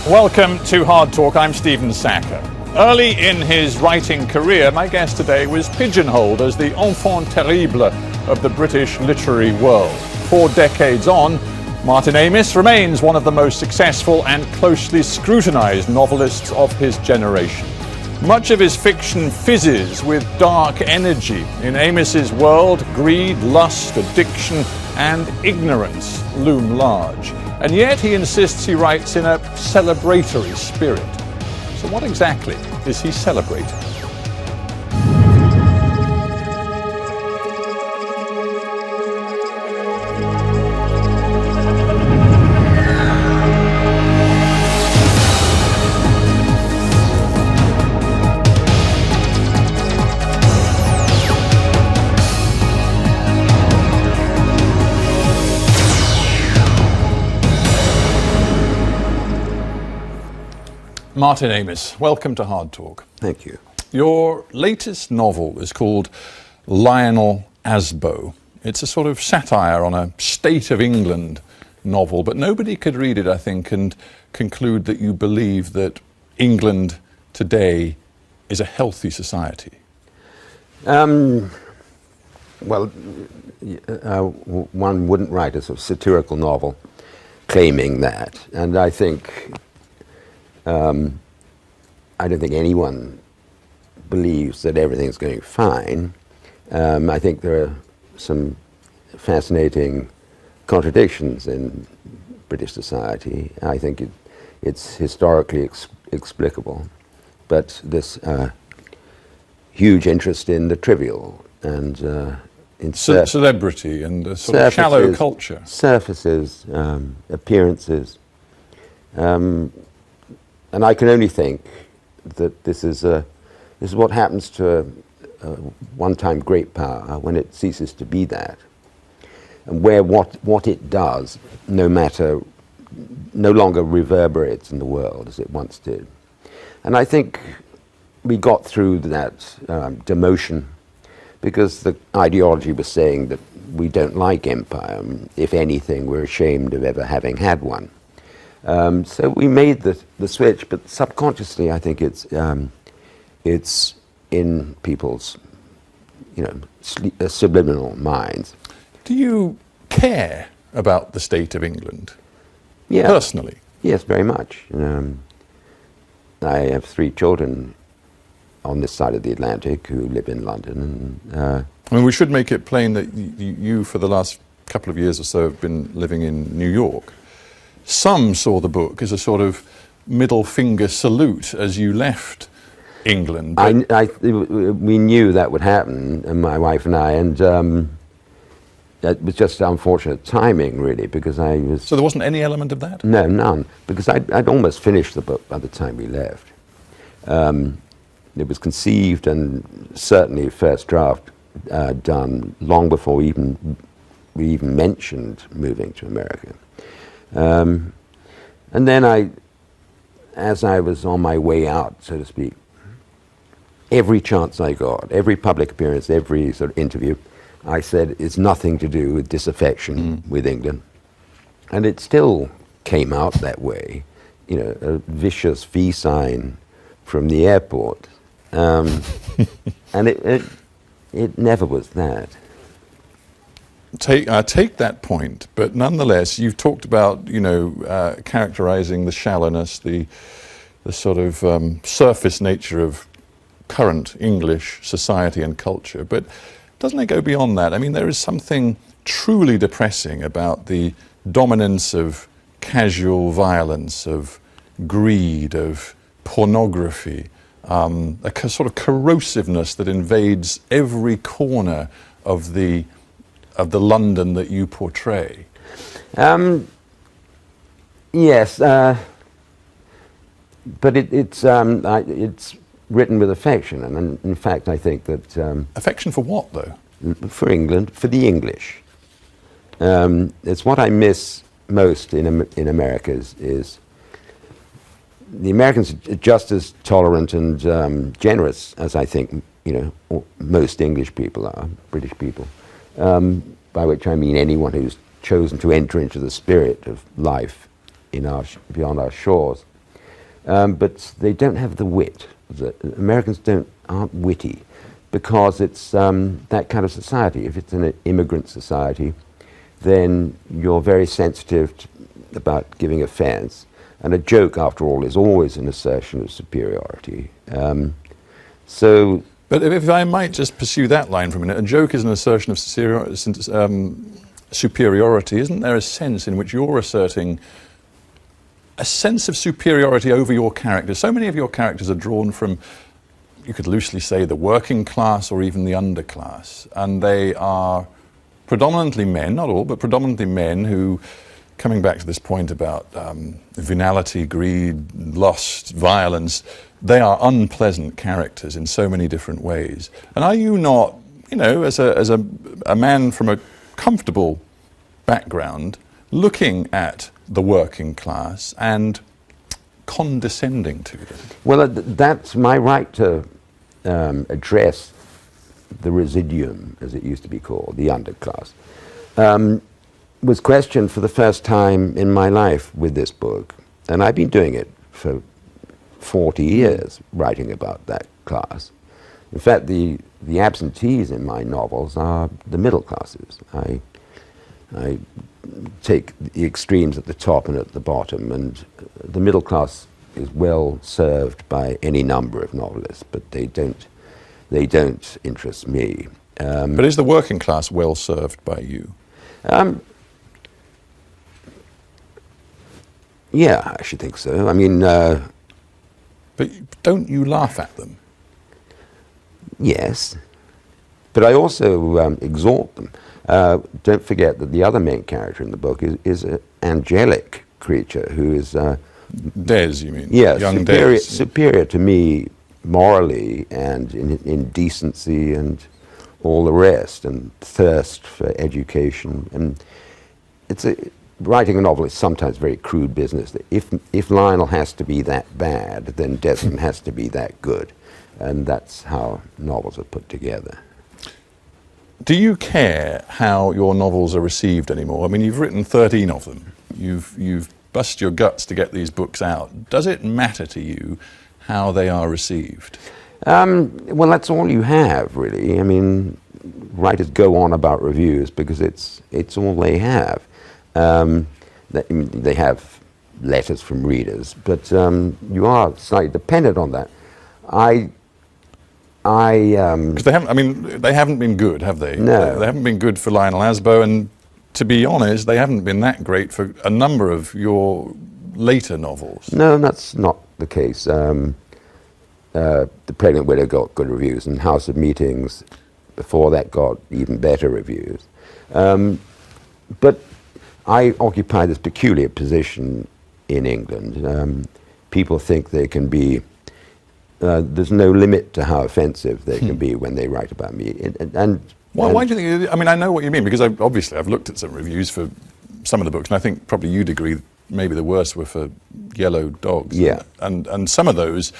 Welcome to Hard Talk. I'm Stephen Sacker. Early in his writing career, my guest today was pigeonholed as the enfant terrible of the British literary world. 4 decades on, Martin Amis remains one of the most successful and closely scrutinised novelists of his generation. Much of his fiction fizzes with dark energy. In Amis's world, greed, lust, addiction and ignorance loom large. And yet he insists he writes in a celebratory spirit. So what exactly is he celebrating? Martin Amis, welcome to Hard Talk. Thank you. Your latest novel is called Lionel Asbo. It's a sort of satire on a State of England novel, but nobody could read it, I think, and conclude that you believe that England today is a healthy society. One wouldn't write a sort of satirical novel claiming that, and I think I don't think anyone believes that everything's going fine. I think there are some fascinating contradictions in British society. I think it's historically explicable, but this huge interest in the trivial and in celebrity and a sort of shallow culture. Surfaces, appearances. And I can only think that this is what happens to a one-time great power when it ceases to be that, and where what it does no longer reverberates in the world as it once did. And I think we got through that demotion because the ideology was saying that we don't like empire. If anything, we're ashamed of ever having had one. So we made the switch, but subconsciously, I think it's in people's, subliminal minds. Do you care about the state of England? Yeah. Personally? Yes, very much. I have 3 children on this side of the Atlantic who live in London. And, we should make it plain that you, for the last couple of years or so, have been living in New York. Some saw the book as a sort of middle finger salute as you left England. We knew that would happen, and my wife and I, and it was just unfortunate timing, really, because I was... So there wasn't any element of that? No, none, because I'd almost finished the book by the time we left. It was conceived and certainly first draft done long before we even mentioned moving to America. And then as I was on my way out, so to speak, every chance I got, every public appearance, every sort of interview, I said it's nothing to do with disaffection with England. And it still came out that way, a vicious V sign from the airport. And it never was that. Take that point, but nonetheless, you've talked about, characterizing the shallowness, the sort of surface nature of current English society and culture. But doesn't it go beyond that? I mean, there is something truly depressing about the dominance of casual violence, of greed, of pornography, a sort of corrosiveness that invades every corner of the London that you portray. Yes, but it's written with affection, and in fact, I think that affection for what, though? For England, for the English. It's what I miss most in America is the Americans are just as tolerant and generous as I think most English people are, British people. By which I mean anyone who's chosen to enter into the spirit of life beyond our shores. but they don't have the wit. Americans aren't witty because it's that kind of society. If it's an immigrant society, then you're very sensitive about giving offense. And a joke, after all, is always an assertion of superiority. But if I might just pursue that line for a minute, a joke is an assertion of superiority. Isn't there a sense in which you're asserting a sense of superiority over your characters? So many of your characters are drawn from, you could loosely say, the working class or even the underclass. And they are predominantly men, not all, but predominantly men who, coming back to this point about venality, greed, lust, violence, they are unpleasant characters in so many different ways. And are you not, as a man from a comfortable background, looking at the working class and condescending to them? Well, that's my right to address the residuum, as it used to be called, the underclass. Was questioned for the first time in my life with this book. And I've been doing it for 40 years, writing about that class. In fact, the absentees in my novels are the middle classes. I take the extremes at the top and at the bottom, and the middle class is well served by any number of novelists, but they don't interest me. But is the working class well served by you? Yeah, I should think so. I mean... but don't you laugh at them? Yes. But I also exhort them. Don't forget that the other main character in the book is an angelic creature who is... Des, you mean? Yes, Young superior to me morally and in decency and all the rest, and thirst for education. And writing a novel is sometimes very crude business. If Lionel has to be that bad, then Desmond has to be that good. And that's how novels are put together. Do you care how your novels are received anymore? I mean, you've written 13 of them. You've bust your guts to get these books out. Does it matter to you how they are received? Well, that's all you have, really. I mean, writers go on about reviews because it's all they have. They have letters from readers, but you are slightly dependent on that. Because they haven't been good, have they? No. They haven't been good for Lionel Asbo, and to be honest, they haven't been that great for a number of your later novels. No, that's not the case. The Pregnant Widow got good reviews, and House of Meetings, before that, got even better reviews. But I occupy this peculiar position in England. People think they can be... there's no limit to how offensive they can be when they write about me. Why do you think... I mean, I know what you mean, because I've looked at some reviews for some of the books, and I think probably you'd agree maybe the worst were for Yellow Dogs. Yeah. And some of those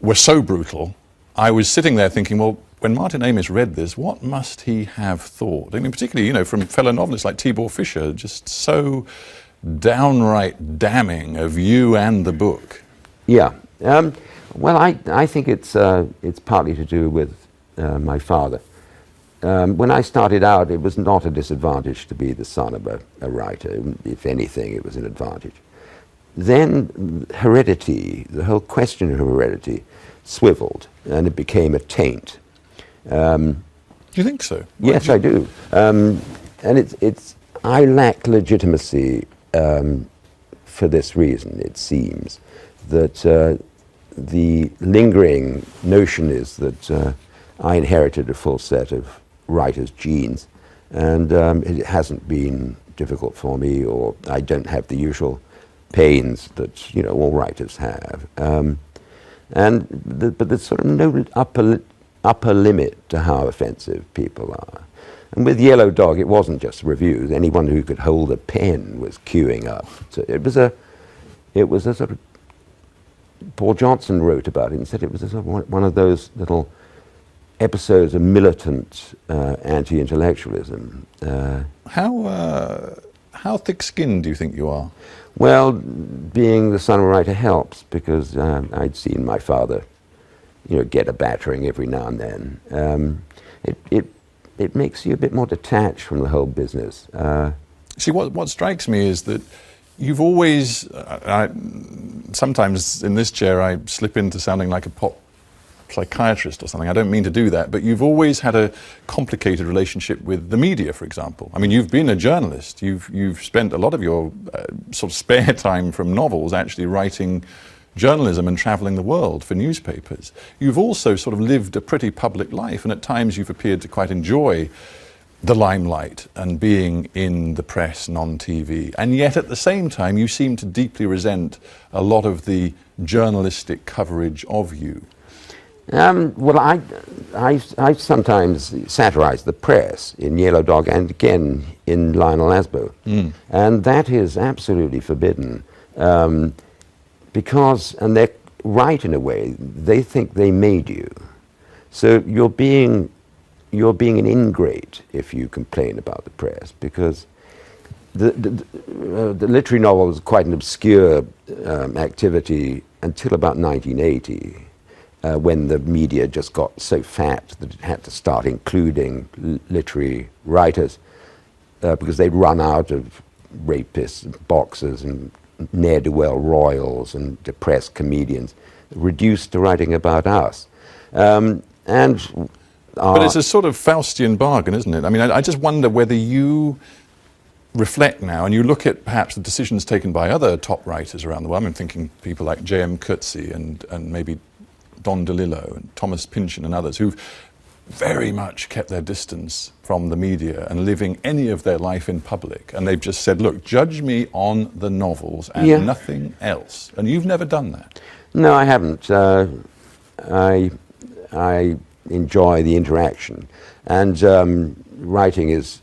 were so brutal, I was sitting there thinking, well, when Martin Amis read this, what must he have thought? I mean, particularly, from fellow novelists like Tibor Fischer, just so downright damning of you and the book. Yeah. Well, I think it's partly to do with my father. When I started out, it was not a disadvantage to be the son of a writer. If anything, it was an advantage. Then heredity, the whole question of heredity, swiveled, and it became a taint. Do you think so? Yes, I do. And I lack legitimacy for this reason, it seems, that the lingering notion is that I inherited a full set of writer's genes, and it hasn't been difficult for me, or I don't have the usual pains that all writers have. But there's sort of no upper limit to how offensive people are. And with Yellow Dog, it wasn't just reviews. Anyone who could hold a pen was queuing up. So it was a sort of... Paul Johnson wrote about it and said it was a sort of one of those little episodes of militant anti-intellectualism. How How thick-skinned do you think you are? Well, being the son of a writer helps, because I'd seen my father, get a battering every now and then. It makes you a bit more detached from the whole business. See, what strikes me is that you've always, sometimes in this chair I slip into sounding like a pop psychiatrist or something. I don't mean to do that, but you've always had a complicated relationship with the media, for example. I mean, you've been a journalist. You've spent a lot of your sort of spare time from novels actually writing journalism and travelling the world for newspapers. You've also sort of lived a pretty public life, and at times you've appeared to quite enjoy the limelight and being in the press and on TV. And yet at the same time, you seem to deeply resent a lot of the journalistic coverage of you. Well, I sometimes satirize the press in Yellow Dog and again in Lionel Asbo. And that is absolutely forbidden. Because, and they're right in a way, they think they made you. So you're being an ingrate if you complain about the press, because the literary novel was quite an obscure activity until about 1980. When the media just got so fat that it had to start including literary writers because they'd run out of rapists and boxers and ne'er-do-well royals and depressed comedians, reduced to writing about us. But it's a sort of Faustian bargain, isn't it? I mean, I just wonder whether you reflect now and you look at perhaps the decisions taken by other top writers around the world. I'm thinking people like J.M. Coetzee and maybe Don DeLillo and Thomas Pynchon and others who've very much kept their distance from the media and living any of their life in public. And they've just said, look, judge me on the novels and nothing else. And you've never done that. No, I haven't. I enjoy the interaction. And writing is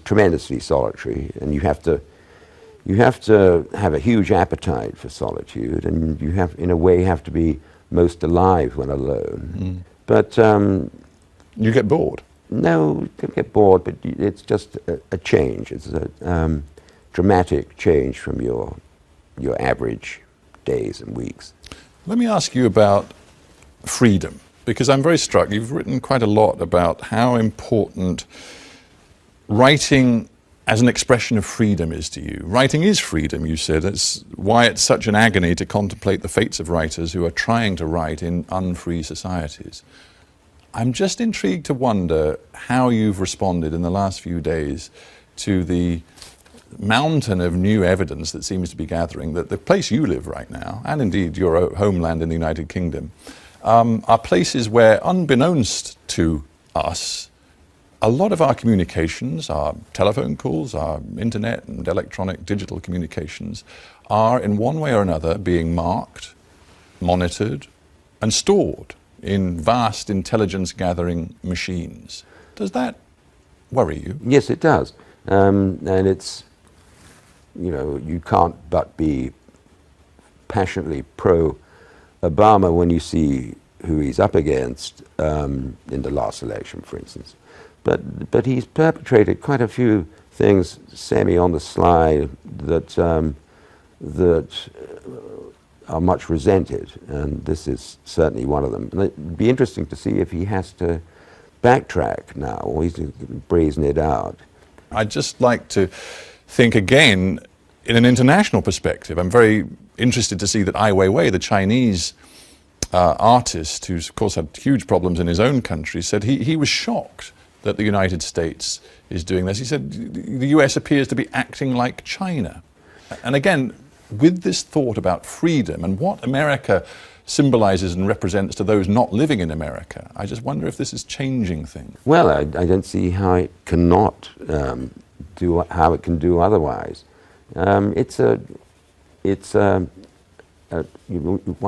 tremendously solitary, and you have to have a huge appetite for solitude, and you have, in a way, have to be most alive when alone. But you get bored? No, you don't get bored, but it's just a change. It's a dramatic change from your average days and weeks. Let me ask you about freedom, because I'm very struck. You've written quite a lot about how important writing as an expression of freedom is to you. Writing is freedom, you said. It's why it's such an agony to contemplate the fates of writers who are trying to write in unfree societies. I'm just intrigued to wonder how you've responded in the last few days to the mountain of new evidence that seems to be gathering that the place you live right now, and indeed your homeland in the United Kingdom, are places where, unbeknownst to us, a lot of our communications, our telephone calls, our internet and electronic digital communications, are in one way or another being marked, monitored, and stored in vast intelligence gathering machines. Does that worry you? Yes, it does. And it's, you can't but be passionately pro-Obama when you see who he's up against in the last election, for instance. But he's perpetrated quite a few things semi on the sly that are much resented, and this is certainly one of them. And it'd be interesting to see if he has to backtrack now, or he's going to brazen it out. I'd just like to think again in an international perspective. I'm very interested to see that Ai Weiwei, the Chinese artist, who's of course had huge problems in his own country, said he was shocked that the United States is doing this. He said the US appears to be acting like China. And again, with this thought about freedom and what America symbolizes and represents to those not living in America, I just wonder if this is changing things. Well, I don't see how it cannot how it can do otherwise. One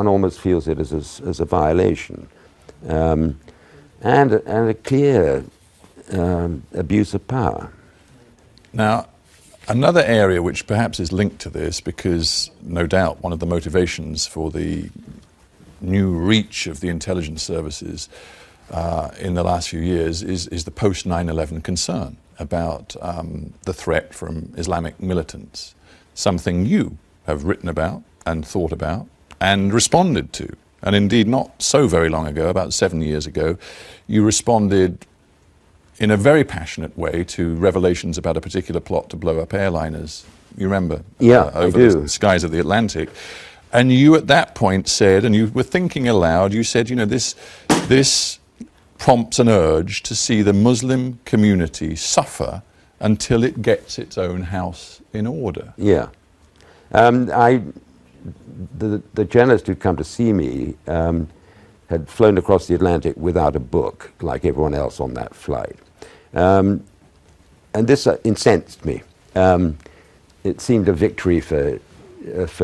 almost feels it as a violation, and a clear abuse of power. Now, another area which perhaps is linked to this, because no doubt one of the motivations for the new reach of the intelligence services in the last few years is the post 9/11 concern about the threat from Islamic militants, something you have written about and thought about and responded to. And indeed, not so very long ago, about 7 years ago, you responded in a very passionate way to revelations about a particular plot to blow up airliners. You remember? Yeah, over I do. the skies of the Atlantic. And you at that point said, and you were thinking aloud, you said, you know, this prompts an urge to see the Muslim community suffer until it gets its own house in order. Yeah. The journalist who'd come to see me had flown across the Atlantic without a book, like everyone else on that flight. And this incensed me. It seemed a victory for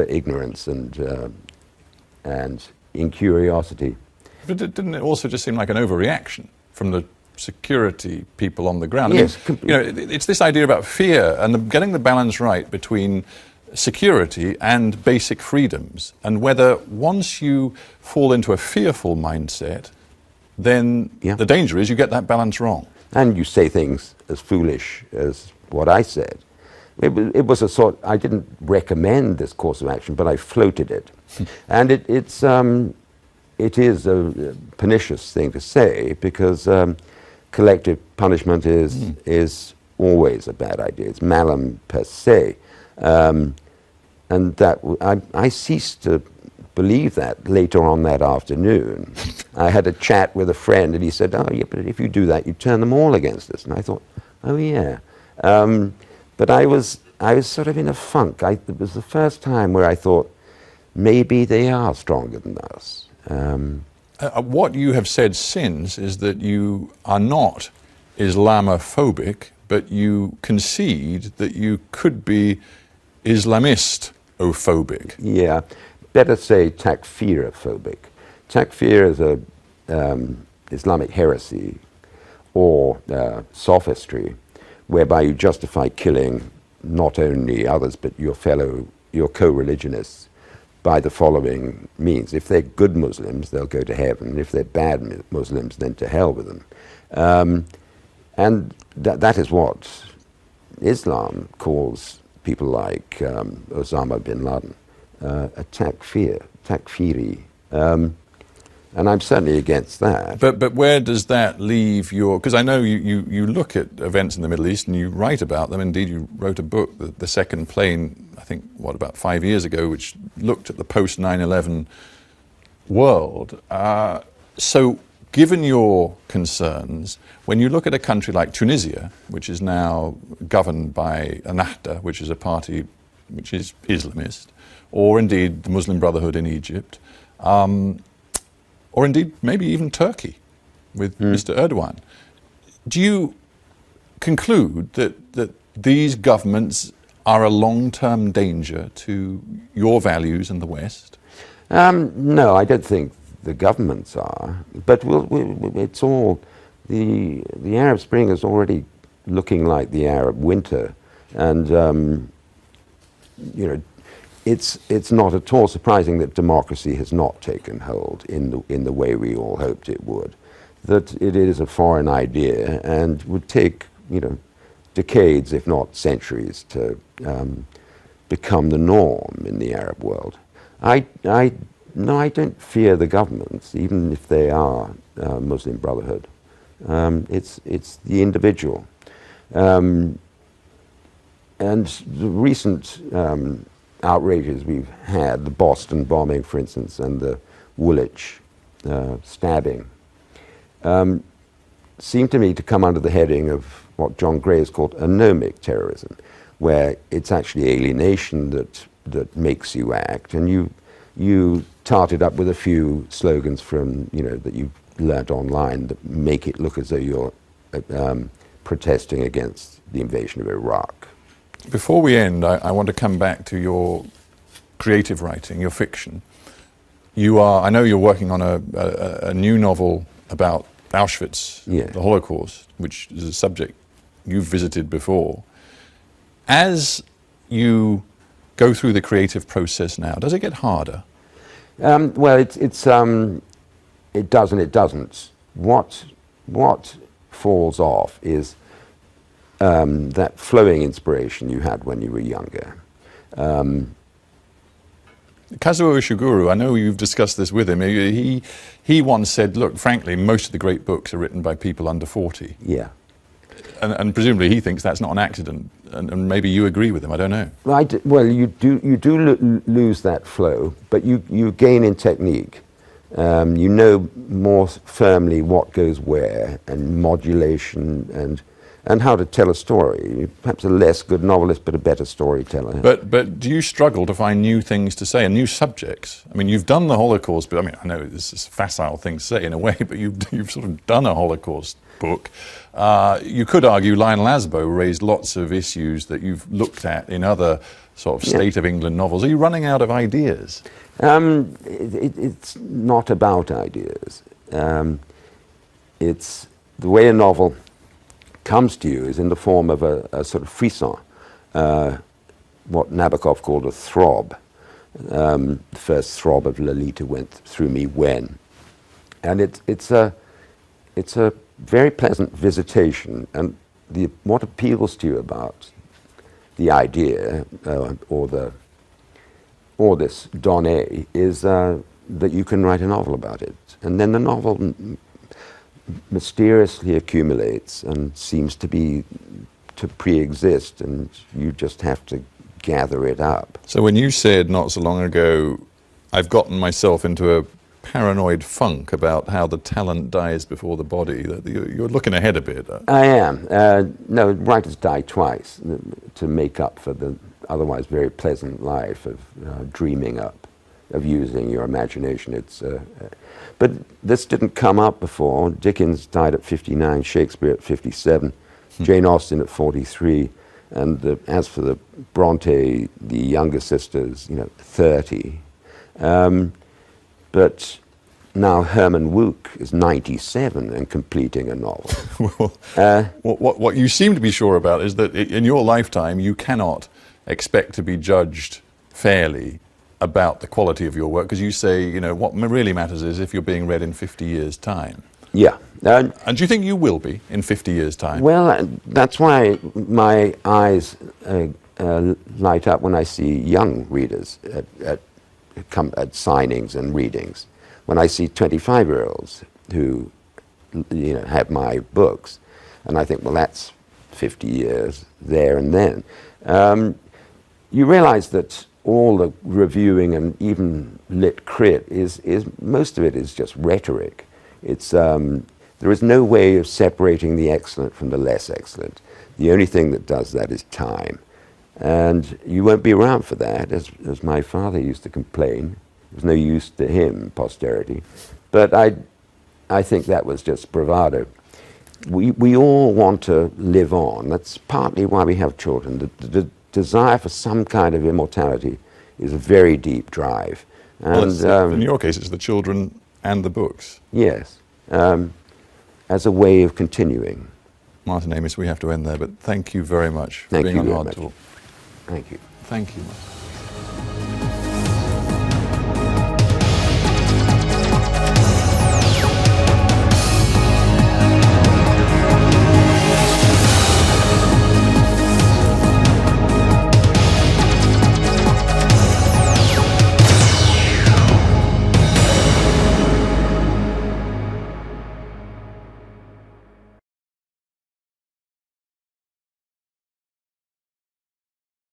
ignorance and incuriosity. But didn't it also just seem like an overreaction from the security people on the ground? Yes. I mean, you know, it's this idea about fear and getting the balance right between security and basic freedoms, and whether once you fall into a fearful mindset, then the danger is you get that balance wrong. And you say things as foolish as what I said. It was a sort, I didn't recommend this course of action, but I floated it. And it is a pernicious thing to say, because collective punishment is always a bad idea. It's malum per se. And that I ceased to believe that later on that afternoon. I had a chat with a friend, and he said, "Oh, yeah, but if you do that, you turn them all against us." And I thought, "Oh, yeah." But I was sort of in a funk. It was the first time where I thought, maybe they are stronger than us. What you have said since is that you are not Islamophobic, but you concede that you could be Islamist-ophobic. Yeah, better say takfir-ophobic. Takfir is a Islamic heresy or sophistry, whereby you justify killing not only others but your co-religionists by the following means. If they're good Muslims, they'll go to heaven. If they're bad Muslims, then to hell with them. And that is what Islam calls people like Osama bin Laden, a takfiri. And I'm certainly against that. But where does that leave your... Because I know you look at events in the Middle East and you write about them. Indeed, you wrote a book, The Second Plane, I think, about 5 years ago, which looked at the post-9/11 world. So given your concerns, when you look at a country like Tunisia, which is now governed by Ennahda, which is a party which is Islamist, or indeed the Muslim Brotherhood in Egypt, or indeed maybe even Turkey with Mr. Erdogan, do you conclude that these governments are a long-term danger to your values in the West? No, I don't think the governments are, but it's all, the Arab Spring is already looking like the Arab winter, and you know, it's not at all surprising that democracy has not taken hold in the way we all hoped it would. That it is a foreign idea and would take, you know, decades, if not centuries, to become the norm in the Arab world. No, I don't fear the governments, even if they are Muslim Brotherhood. It's the individual. And the recent outrages we've had, the Boston bombing, for instance, and the Woolwich stabbing, seem to me to come under the heading of what John Gray has called anomic terrorism, where it's actually alienation that makes you act, and you tart it up with a few slogans from, you know, that you've learnt online that make it look as though you're protesting against the invasion of Iraq. Before we end, I want to come back to your creative writing, your fiction. I know you're working on a new novel about Auschwitz, the Holocaust, which is a subject you've visited before. As you go through the creative process now, does it get harder? Well, it does and it doesn't. what falls off is that flowing inspiration you had when you were younger. Kazuo Ishiguro, I know you've discussed this with him. He once said, look, frankly, most of the great books are written by people under 40. Yeah. And presumably he thinks that's not an accident, and maybe you agree with him, I don't know. Right. Well, you do lose that flow, but you gain in technique. You know more firmly what goes where, and modulation, and how to tell a story. Perhaps a less good novelist, but a better storyteller. But do you struggle to find new things to say and new subjects? I mean, you've done the Holocaust, but I mean, I know this is a facile thing to say in a way, but you've sort of done a Holocaust book. You could argue Lionel Asbo raised lots of issues that you've looked at in other sort of State of England novels. Are you running out of ideas? It's not about ideas. It's the way a novel comes to you is in the form of a sort of frisson, what Nabokov called a throb. The first throb of Lolita went through me when, and it's a very pleasant visitation. And what appeals to you about the idea or this donné is that you can write a novel about it, and then the novel mysteriously accumulates and seems to pre-exist, and you just have to gather it up. So when you said not so long ago, I've gotten myself into a paranoid funk about how the talent dies before the body, that you're looking ahead a bit. I am. No, writers die twice to make up for the otherwise very pleasant life of dreaming up, of using your imagination. But this didn't come up before. Dickens died at 59, Shakespeare at 57, Jane Austen at 43, and as for the Bronte, the younger sisters, 30. But now Herman Wouk is 97 and completing a novel. Well, what you seem to be sure about is that in your lifetime you cannot expect to be judged fairly about the quality of your work, because you say, what really matters is if you're being read in 50 years' time. Yeah. And do you think you will be in 50 years' time? Well, that's why my eyes light up when I see young readers at signings and readings. When I see 25-year-olds who have my books, and I think, well, that's 50 years there and then. You realize that all the reviewing and even lit crit is most of it is just rhetoric. It's there is no way of separating the excellent from the less excellent. The only thing that does that is time, and you won't be around for that, as my father used to complain. It was no use to him, posterity. But I think that was just bravado. We all want to live on. That's partly why we have children. The desire for some kind of immortality is a very deep drive. And, well, in your case, it's the children and the books. Yes, as a way of continuing. Martin Amis, we have to end there, but thank you very much for being on Hard Talk. Thank you. Thank you.